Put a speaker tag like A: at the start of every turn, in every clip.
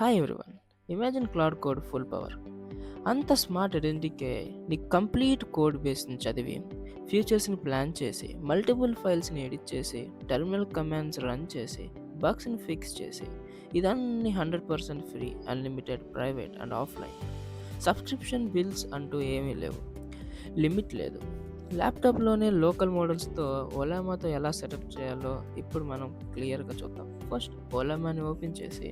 A: Hi everyone. Imagine cloud code full power. అంత smart ఐడెంటిటీకే నీ complete code బేస్ని చదివి, ఫ్యూచర్స్ని plan చేసి, మల్టిపుల్ ఫైల్స్ని ఎడిట్ చేసి, టెర్మినల్ కమాండ్స్ రన్ చేసి, బగ్స్ని ఫిక్స్ చేసి, ఇదన్నీ 100% free, unlimited, private and offline. Subscription bills అంటూ ఏమీ లేవు, లిమిట్ లేదు. ల్యాప్టాప్లోనే లోకల్ మోడల్స్తో ఓలామాతో ఎలా సెటప్ చేయాలో ఇప్పుడు మనం క్లియర్గా చూద్దాం. ఫస్ట్ ఓలామాని ఓపెన్ చేసి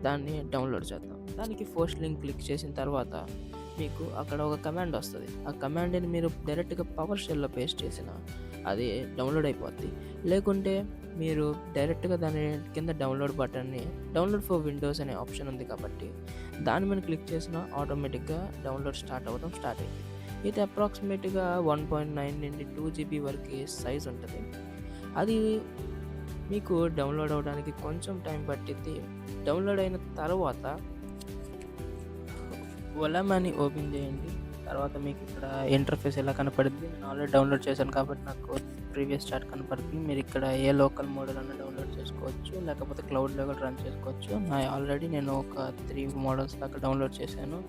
A: దాన్ని డౌన్లోడ్ చేద్దాం. దానికి ఫస్ట్ లింక్ క్లిక్ చేసిన తర్వాత మీకు అక్కడ ఒక కమాండ్ వస్తుంది. ఆ కమాండ్ని మీరు డైరెక్ట్గా పవర్ షెల్లో పేస్ట్ చేసిన అది డౌన్లోడ్ అయిపోద్ది. లేకుంటే మీరు డైరెక్ట్గా దాని కింద డౌన్లోడ్ బటన్ని, డౌన్లోడ్ ఫర్ విండోస్ అనే ఆప్షన్ ఉంది కాబట్టి దాని మీద క్లిక్ చేసినా ఆటోమేటిక్గా డౌన్లోడ్ స్టార్ట్ అయింది. ఇది అప్రాక్సిమేట్గా 1.9 నుండి 2 GB వరకు సైజ్ ఉంటుంది. అది మీకు డౌన్లోడ్ అవ్వడానికి కొంచెం టైం పట్టిద్ది. డౌన్లోడ్ అయిన తర్వాత ఓలామాని ఓపెన్ చేయండి. తర్వాత మీకు ఇక్కడ ఇంటర్ఫేస్ ఎలా కనపడుద్ది. నేను ఆల్రెడీ డౌన్లోడ్ చేశాను కాబట్టి నాకు ప్రీవియస్ చాట్ కనపడుతుంది. మీరు ఇక్కడ ఏ లోకల్ మోడల్ అన్నా డౌన్లోడ్ చేసుకోవచ్చు, లేకపోతే క్లౌడ్లో కూడా రన్ చేసుకోవచ్చు. నేను ఒక 3 మోడల్స్ దాకా డౌన్లోడ్ చేశాను.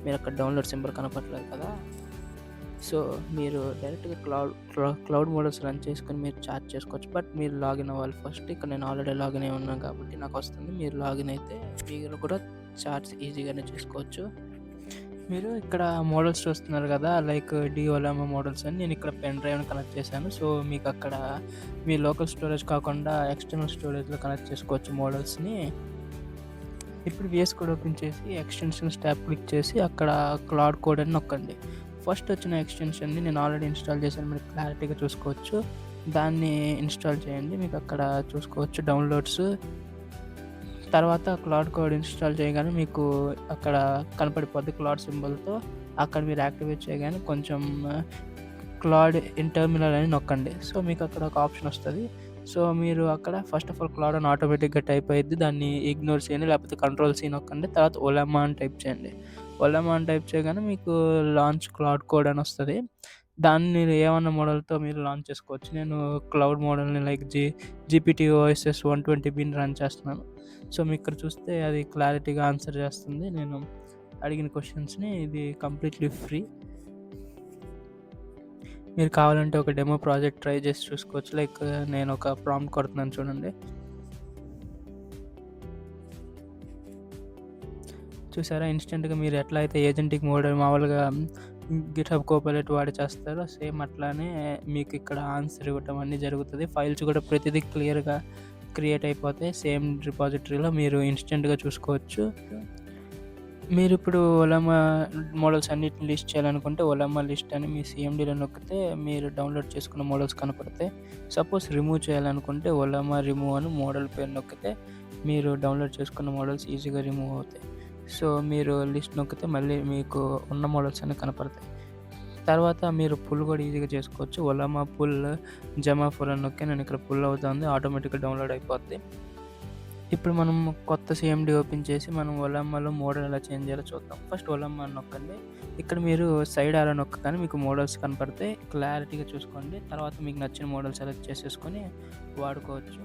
A: మీరు అక్కడ డౌన్లోడ్ సింబల్ కనపడలేదు కదా, సో మీరు డైరెక్ట్గా క్లౌడ్ మోడల్స్ రన్ చేసుకొని మీరు చాట్ చేసుకోవచ్చు. బట్ మీరు లాగిన్ అవ్వాలి ఫస్ట్. ఇక్కడ నేను ఆల్రెడీ లాగిన్ అయి ఉన్నాను కాబట్టి నాకు వస్తుంది. మీరు లాగిన్ అయితే మీరు కూడా చాట్స్ ఈజీగానే చేసుకోవచ్చు. మీరు ఇక్కడ మోడల్స్ చూస్తున్నారు కదా, లైక్ ఓలామా మోడల్స్ అని. నేను ఇక్కడ పెన్ డ్రైవ్ని కనెక్ట్ చేశాను. సో మీకు అక్కడ మీ లోకల్ స్టోరేజ్ కాకుండా ఎక్స్టర్నల్ స్టోరేజ్లో కనెక్ట్ చేసుకోవచ్చు మోడల్స్ని. ఇప్పుడు విఎస్ కోడ్ ఓపెన్ చేసి ఎక్స్టెన్షన్స్ ట్యాబ్ క్లిక్ చేసి అక్కడ క్లౌడ్ కోడ్ అని నొక్కండి. ఫస్ట్ వచ్చిన ఎక్స్టెన్షన్ని నేను ఆల్రెడీ ఇన్స్టాల్ చేశాను, మీరు క్లారిటీగా చూసుకోవచ్చు. దాన్ని ఇన్స్టాల్ చేయండి. మీకు అక్కడ చూసుకోవచ్చు డౌన్లోడ్స్. తర్వాత క్లౌడ్ కోడ్ ఇన్స్టాల్ చేయగానే మీకు అక్కడ కనపడిపోద్ది క్లౌడ్ సింబల్తో. అక్కడ మీరు యాక్టివేట్ చేయగానే కొంచెం క్లౌడ్ ఇన్ టెర్మినల్ అని నొక్కండి. సో మీకు అక్కడ ఒక ఆప్షన్ వస్తుంది. సో మీరు అక్కడ ఫస్ట్ ఆఫ్ ఆల్ క్లౌడ్ అని ఆటోమేటిక్గా టైప్ అయ్యిద్ది. దాన్ని ఇగ్నోర్ చేయండి, లేకపోతే కంట్రోల్-C నొక్కండి. తర్వాత ఓలామా అని టైప్ చేయండి. ఓలామా అని టైప్ చేయగానే మీకు లాంచ్ క్లౌడ్ కోడ్ అని వస్తుంది. దాన్ని మీరు ఏమన్నా మోడల్తో మీరు లాంచ్ చేసుకోవచ్చు. నేను క్లౌడ్ మోడల్ని లైక్ GPT OSS 120Bని రన్ చేస్తున్నాను. సో మీకు ఇక్కడ చూస్తే అది క్లారిటీగా ఆన్సర్ చేస్తుంది నేను అడిగిన క్వశ్చన్స్ని. ఇది కంప్లీట్లీ ఫ్రీ. మీరు కావాలంటే ఒక డెమో ప్రాజెక్ట్ ట్రై చేసి చూసుకోవచ్చు. లైక్ నేను ఒక ప్రాంప్ట్ కొడుతున్నాను చూడండి. చూసారా, ఇన్స్టెంట్గా మీరు ఎట్లా అయితే ఏజెంటిక్ మోడల్ మామూలుగా గిట్హబ్ కోపైలట్ వాడి చేస్తారో సేమ్ అట్లానే మీకు ఇక్కడ ఆన్సర్ ఇవ్వటం అన్నీ జరుగుతుంది. ఫైల్స్ కూడా ప్రతిదీ క్లియర్గా క్రియేట్ అయిపోతాయి. సేమ్ రిపాజిటరీలో మీరు ఇన్స్టెంట్గా చూసుకోవచ్చు. మీరు ఇప్పుడు ఓలామా మోడల్స్ అన్నిటిని లిస్ట్ చేయాలనుకుంటే ఓలామా లిస్ట్ అని మీ CMDలో నొక్కితే మీరు డౌన్లోడ్ చేసుకున్న మోడల్స్ కనపడతాయి. సపోజ్ రిమూవ్ చేయాలనుకుంటే ఓలామా రిమూవ్ అని మోడల్ పేరు నొక్కితే మీరు డౌన్లోడ్ చేసుకున్న మోడల్స్ ఈజీగా రిమూవ్ అవుతాయి. సో మీరు లిస్ట్ నొక్కితే మళ్ళీ మీకు ఉన్న మోడల్స్ అన్నీ కనపడతాయి. తర్వాత మీరు పుల్ కూడా ఈజీగా చేసుకోవచ్చు. ఓలామా పుల్, జమా పుల్ అని నొక్కి నేను ఇక్కడ పుల్ అవుతుంది, ఆటోమేటిక్గా డౌన్లోడ్ అయిపోద్ది. ఇప్పుడు మనం కొత్త CMD ఓపెన్ చేసి మనం ఓలామాలో మోడల్ ఎలా చేంజ్ చేయాలో చూద్దాం. ఫస్ట్ ఓలామా అని నొక్కండి. ఇక్కడ మీరు సైడ్ ఆరో నొక్కగానే మీకు మోడల్స్ కనపడతాయి. క్లారిటీగా చూసుకోండి. తర్వాత మీకు నచ్చిన మోడల్ సెలెక్ట్ చేసేసుకొని వాడుకోవచ్చు.